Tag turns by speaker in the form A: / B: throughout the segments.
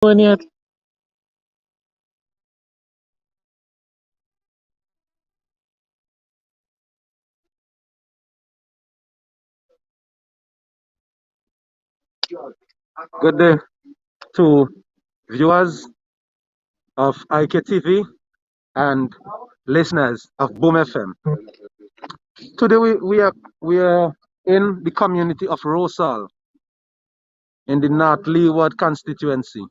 A: Doing yet? Good day to viewers of IKTV and listeners of Boom FM. Today we are in the community of Rosal in the North Leeward constituency.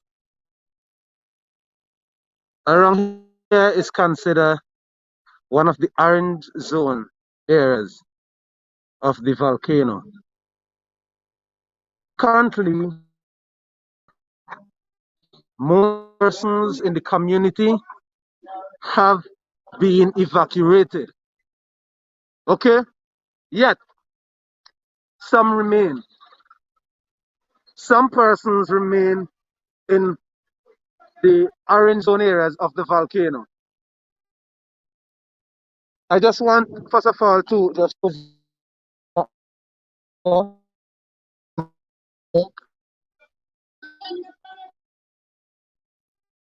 A: Around here is considered one of the orange zone areas of the volcano. Currently, most persons in the community have been evacuated. Okay? Yet, some remain. Some persons remain in the orange zone areas of the volcano. I just want, first of all, to just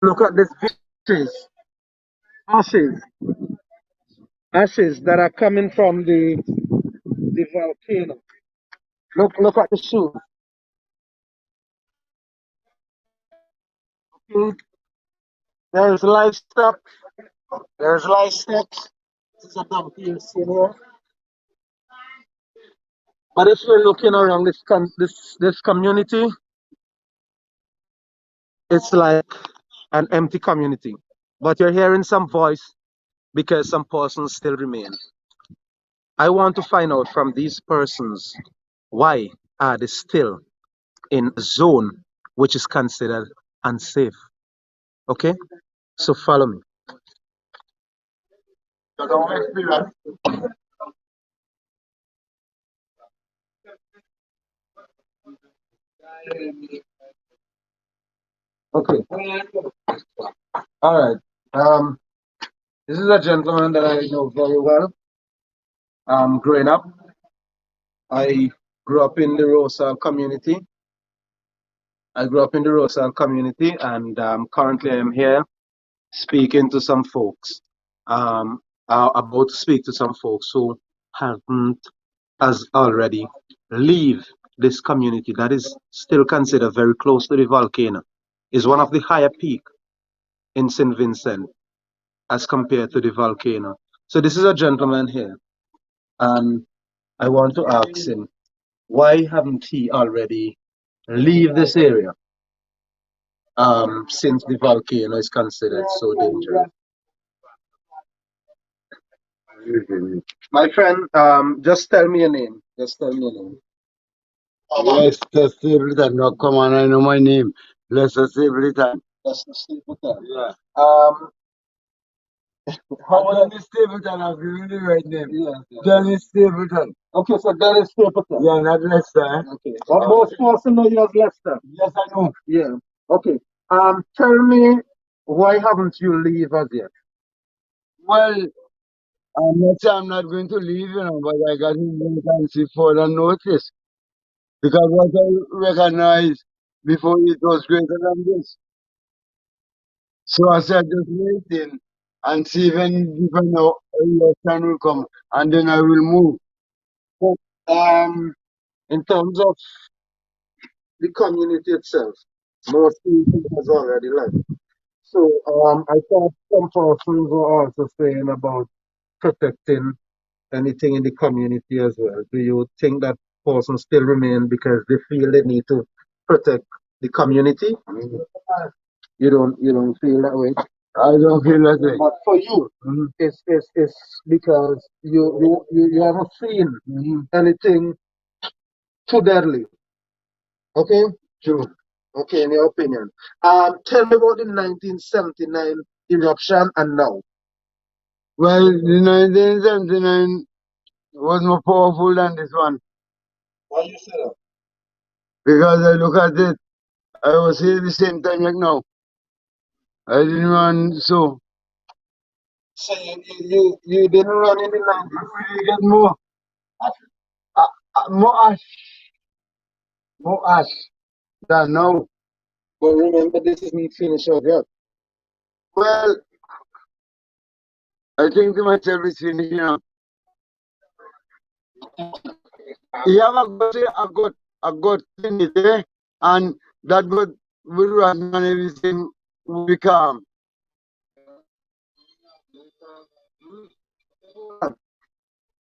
A: look at this ashes, ashes, ashes that are coming from the volcano. Look at the shoes. Okay. There's livestock. There's livestock. This is a donkey you see here. But if you're looking around this community, it's like an empty community. But you're hearing some voice because some persons still remain. I want to find out from these persons why are they still in a zone which is considered unsafe. Okay, so follow me. Okay, all right. This is a gentleman that I know very well. Growing up, I grew up in the Rosal community. I grew up in the Rosal community, and currently I'm here speaking to some folks. About to speak to some folks who haven't has already leave this community that is still considered very close to the volcano. Is one of the higher peak in St. Vincent as compared to the volcano. So this is a gentleman here, and I want to ask him why haven't he already leave this area? Since the volcano is considered so dangerous. My friend, just tell me your name. Just tell me your name.
B: Yes, just Stapleton. No, come on, I know my name. Lester Stapleton.
A: That's the Stapleton.
B: Yeah.
A: Um, how are
B: Dennis Stapleton, I've given the right name.
A: yeah.
B: Dennis Stapleton.
A: Okay, so that is Stapleton.
B: Yeah, not Lester. Eh?
A: Okay. But most person know you as Lester.
B: Yes, I know.
A: Yeah. Okay. Tell me why haven't you leave us yet?
B: Well, I'm not saying I'm not going to leave, but I got to see further notice. Because what I recognize before it was greater than this. So I said, just waiting and see when different election will come, and then I will move.
A: But, in terms of the community itself, most people has already left. So I thought some persons were also saying about protecting anything in the community as well. Do you think that persons still remain because they feel they need to protect the community? You don't feel that way.
B: I don't feel that way.
A: But for you, it's because you haven't seen anything too deadly. Okay?
B: True.
A: Okay, in your opinion. Tell me about the 1979 eruption and now.
B: Well, the 1979 was more powerful than this one
A: Why you say that?
B: because I look at it, I was here the same time like now. I didn't run, so
A: So you didn't run in the 90s.
B: we get more ash than now.
A: But remember, this isn't finished off yet.
B: Well, I think to myself is finishing up. He have a good thing there, and that good will run and everything will be calm.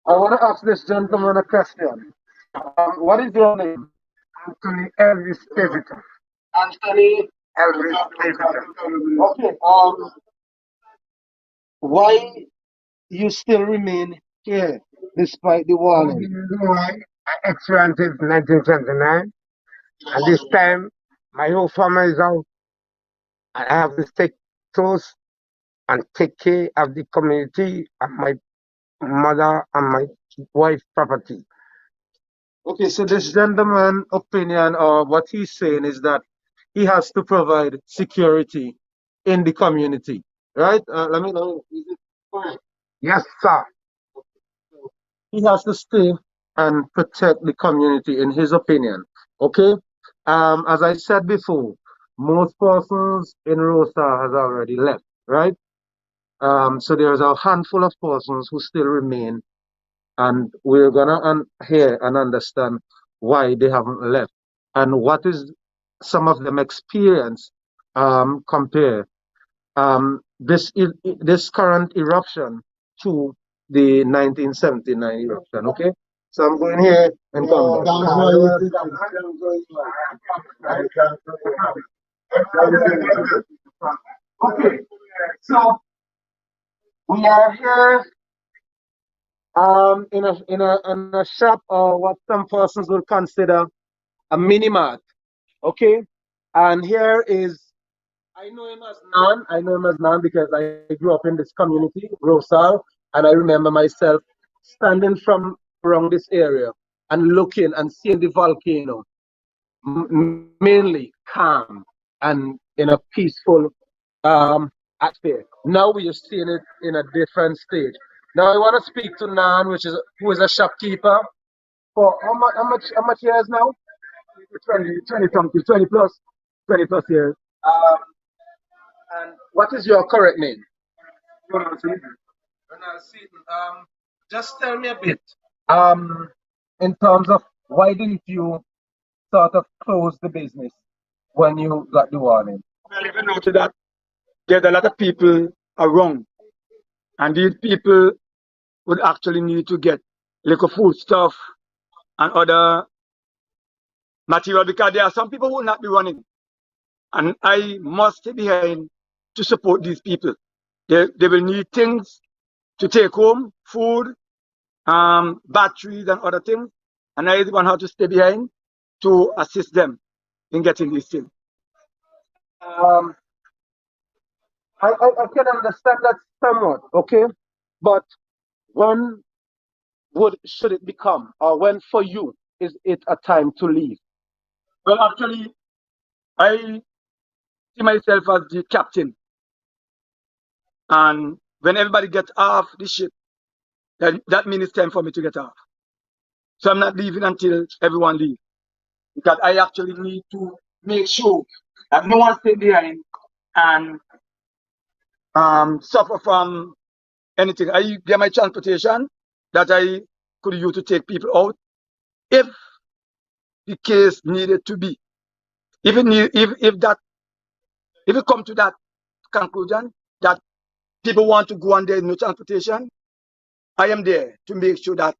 A: I want to ask this gentleman a question. What is your name?
C: Anthony Elvis Pevita.
A: Anthony.
C: Elvis Pevita.
A: Okay. Why you still remain here despite the warning?
C: I experienced it in 1979, and this time my whole family is out, and I have to stay close and take care of the community and my mother and my wife's property.
A: Okay, so this gentleman opinion or what he's saying is that he has to provide security in the community, right? Let me know. Is it correct?
C: Yes, sir.
A: He has to stay and protect the community, in his opinion. Okay. As I said before, most persons in Rosa has already left, right? So there's a handful of persons who still remain, and we're gonna hear and understand why they haven't left and what is some of them experience compare this current eruption to the 1979 eruption. Okay, so I'm going here and come back. Okay, so we are here in a shop or what some persons will consider a mini mart. Okay, and here is I know him as Nan. I know him as Nan because I grew up in this community, Rosal, and I remember myself standing from around this area and looking and seeing the volcano, mainly calm and in a peaceful atmosphere. Now we are seeing it in a different stage. Now I want to speak to Nan, who is a shopkeeper for how much years now?
B: 20 something, 20 plus, 20 plus years.
A: Um, and what is your current name?
B: Ronald Seaton.
A: Ronald Seaton. Just tell me a bit. Um, in terms of why didn't you sort of close the business when you got the warning?
B: Well, if you notice that there's a lot of people around, and these people would actually need to get little food stuff and other material because there are some people who will not be running, and I must stay behind to support these people. They will need things to take home, food, batteries, and other things, and I want how to stay behind to assist them in getting these things.
A: Um, I can understand that somewhat, okay? But when would should it become, or when for you is it a time to leave?
B: Well, actually, I see myself as the captain, and when everybody gets off the ship, that means it's time for me to get off. So I'm not leaving until everyone leaves because I actually need to make sure that no one stays behind and suffer from anything. I get my transportation that I could use to take people out if the case needed to be. If it need, if it come to that conclusion that people want to go and there is no transportation, I am there to make sure that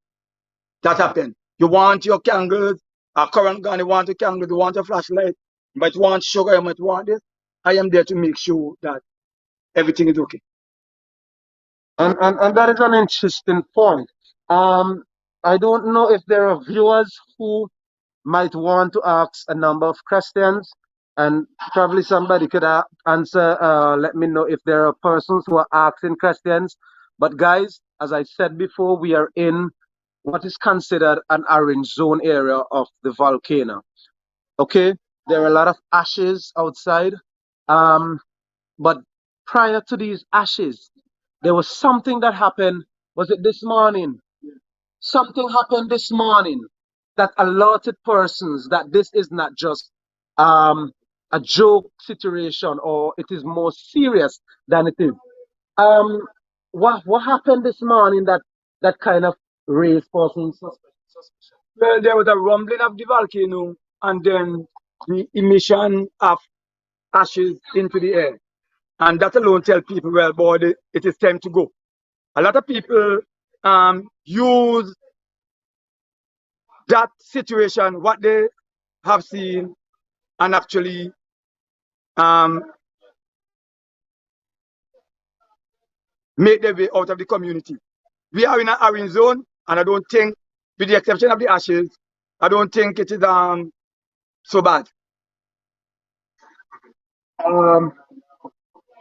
B: that happens. You want your candles, a current gun, you want a candle, you want a flashlight, you might want sugar, you might want this. I am there to make sure that everything is okay.
A: And that is an interesting point. Um, I don't know if there are viewers who might want to ask a number of questions, and probably somebody could answer. Let me know if there are persons who are asking questions. But guys, as I said before, we are in what is considered an orange zone area of the volcano. Okay, there are a lot of ashes outside. Um, but prior to these ashes, there was something that happened. Was it this morning? Something happened this morning that alerted persons that this is not just um, a joke situation or it is more serious than it is. What happened this morning that kind of raised person's suspicion?
D: Well, there was a rumbling of the volcano and then the emission of ashes into the air. And that alone tell people, well, boy, it is time to go. A lot of people use that situation, what they have seen, and actually make their way out of the community. We are in an orange zone, and I don't think, with the exception of the ashes, I don't think it is so bad.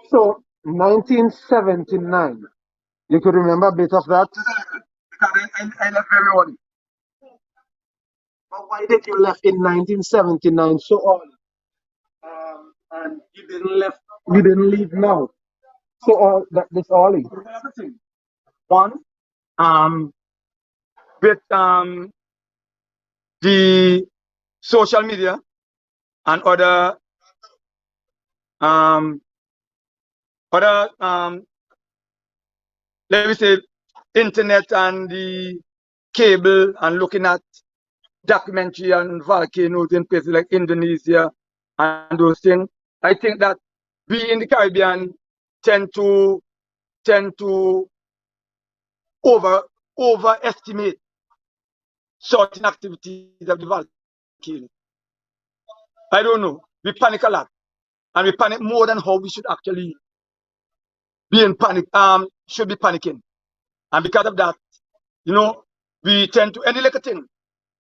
A: So 1979, you could remember a bit of that.
D: Because I left very early.
A: But why did you left in 1979 so early? And you didn't leave now. So this early.
D: One, with the social media and other let me say internet and the cable and looking at documentary and volcanoes in places like Indonesia and those things. I think that we in the Caribbean tend to overestimate certain activities of the volcano. I don't know. We panic a lot, and we panic more than how we should actually be in panic. Should be panicking, and because of that, we tend to any little thing,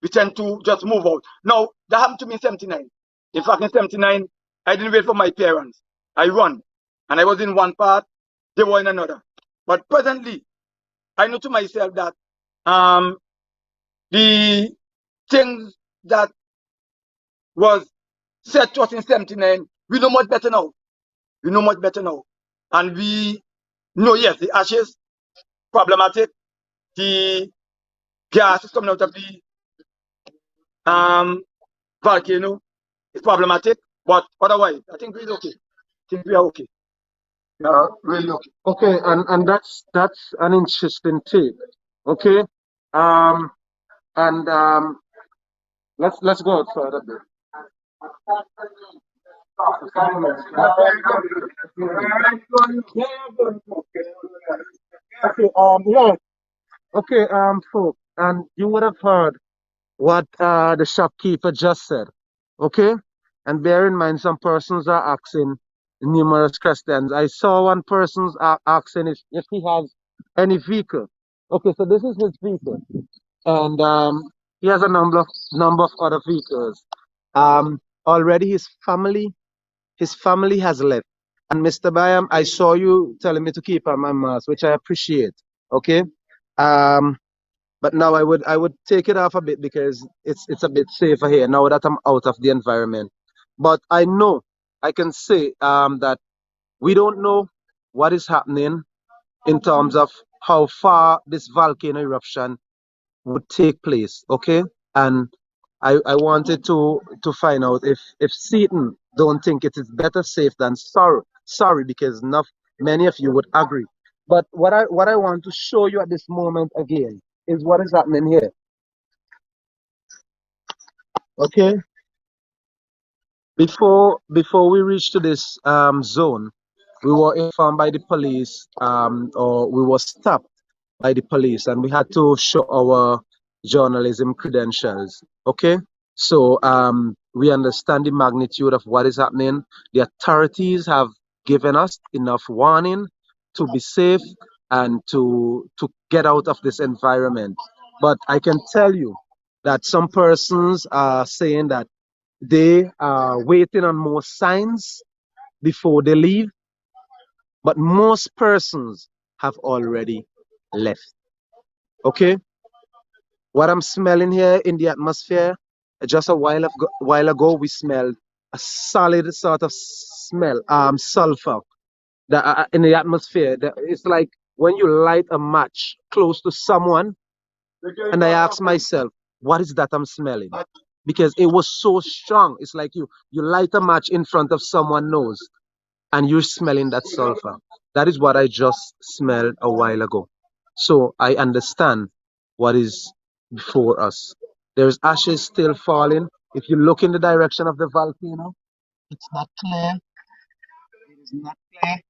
D: we tend to just move out. Now that happened to me in '79. In fact, in '79, I didn't wait for my parents. I run, and I was in one part, they were in another. But presently, I know to myself that the things that was said to us in '79, we know much better now. We know much better now. And we know, yes, the ashes, problematic. The gas is coming out of the volcano is problematic. But otherwise, I think we're okay. I think we are okay. Really okay.
A: Okay, and that's an interesting take. Okay. And let's go outside a bit. Okay, yeah. Okay, folks, and you would have heard what the shopkeeper just said. Okay? And bear in mind, some persons are asking numerous questions. I saw one person's asking if he has any vehicle. Okay, so this is his vehicle. And he has a number of other vehicles. Already his family has left. And Mr. Bayam, I saw you telling me to keep on my mask, which I appreciate. Okay? Um, but now I would take it off a bit because it's a bit safer here now that I'm out of the environment. But I know I can say that we don't know what is happening in terms of how far this volcano eruption would take place. Okay, and I wanted to find out if Satan don't think it is better safe than sorry because not many of you would agree. But what I want to show you at this moment again is what is happening here. Okay, before we reach to this zone, we were informed by the police or we were stopped by the police and we had to show our journalism credentials. Okay, so we understand the magnitude of what is happening. The authorities have given us enough warning to be safe and to get out of this environment. But I can tell you that some persons are saying that they are waiting on more signs before they leave, but most persons have already left. Okay, what I'm smelling here in the atmosphere, just a while ago, we smelled a solid sort of smell, sulfur that in the atmosphere. That it's like when you light a match close to someone, and I ask myself, what is that I'm smelling? because it was so strong. It's like you light a match in front of someone's nose and you're smelling that sulfur. That is what I just smelled a while ago. So I understand what is before us. There's ashes still falling. If you look in the direction of the volcano, it's not clear. It is not clear.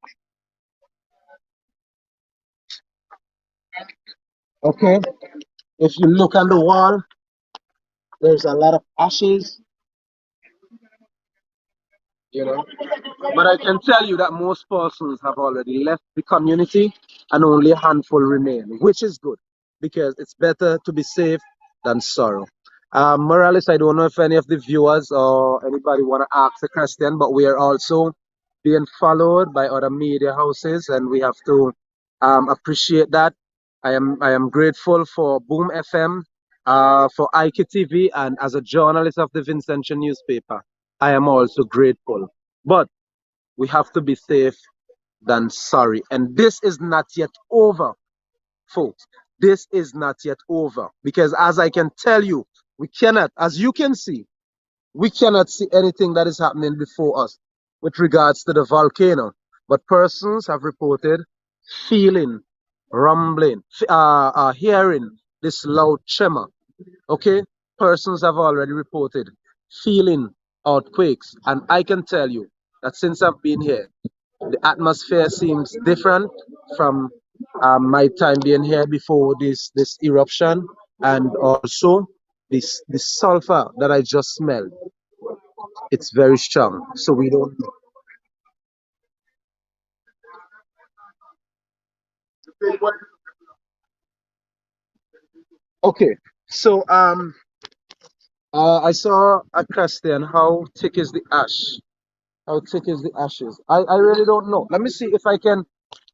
A: Okay. If you look on the wall, there's a lot of ashes, you know. But I can tell you that most persons have already left the community and only a handful remain, which is good because it's better to be safe than sorrow. Morales, I don't know if any of the viewers or anybody want to ask a question, but we are also being followed by other media houses, and we have to appreciate that. I am grateful for Boom FM, for IKTV, and as a journalist of the Vincentian newspaper, I am also grateful. But we have to be safe than sorry. And this is not yet over, folks. This is not yet over. Because as I can tell you, we cannot, as you can see, we cannot see anything that is happening before us with regards to the volcano. But persons have reported feeling, rumbling, hearing this loud tremor. Okay? Persons have already reported feeling earthquakes. And I can tell you that since I've been here, the atmosphere seems different from my time being here before this eruption, and also this sulfur that I just smelled. It's very strong, so we don't know. Okay, so I saw a question. How thick is the ash? How thick is the ashes? I really don't know. Let me see if I can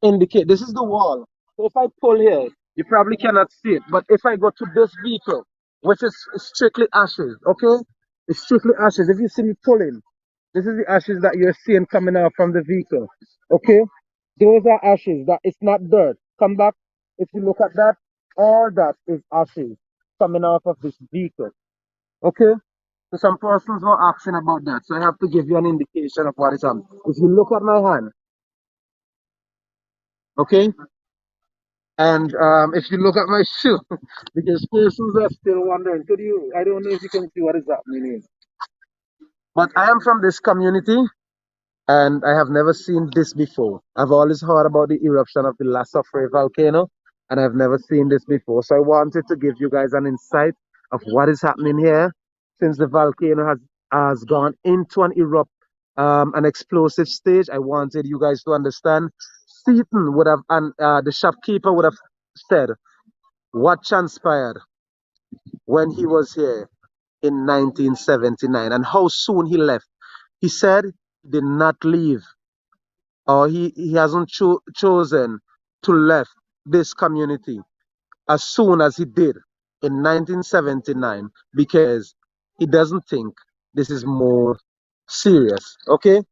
A: indicate. This is the wall. So if I pull here, you probably cannot see it. But if I go to this vehicle, which is strictly ashes, okay? It's strictly ashes. If you see me pulling, this is the ashes that you're seeing coming out from the vehicle. Okay? Those are ashes. That it's not dirt. Come back. If you look at that, all that is ashes coming out of this vehicle. Okay? So some persons were asking about that. So I have to give you an indication of what is on. If you look at my hand, okay? And if you look at my shoe, because persons are still wondering, could you, I don't know if you can see what is happening here. But I am from this community and I have never seen this before. I've always heard about the eruption of the La Soufrière volcano, and I've never seen this before. So I wanted to give you guys an insight of what is happening here since the volcano has gone into an explosive stage. I wanted you guys to understand. Seaton would have, and the shopkeeper would have said what transpired when he was here in 1979 and how soon he left. He said he did not leave, or he hasn't chosen to left this community as soon as he did in 1979 because he doesn't think this is more serious. Okay?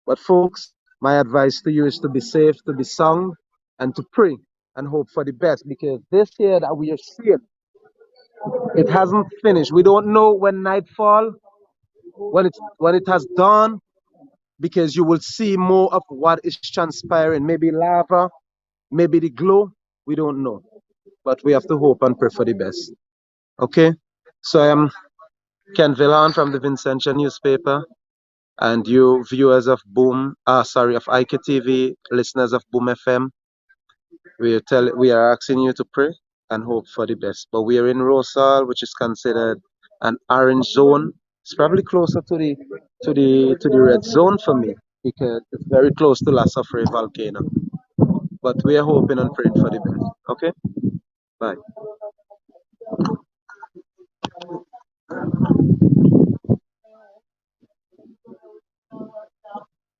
A: But folks, my advice to you is to be safe, to be sound, and to pray and hope for the best because this year that we are seeing, it hasn't finished. We don't know when nightfall, when it has dawned, because you will see more of what is transpiring. Maybe lava, maybe the glow. We don't know. But we have to hope and pray for the best. Okay? So I am Ken Villan from the Vincentian newspaper. And you viewers of of IKTV, listeners of Boom FM, we are asking you to pray and hope for the best. But we are in Rosal, which is considered an orange zone. It's probably closer to the red zone for me because it's very close to La Soufrière volcano. But we are hoping and praying for the best. Okay? Bye.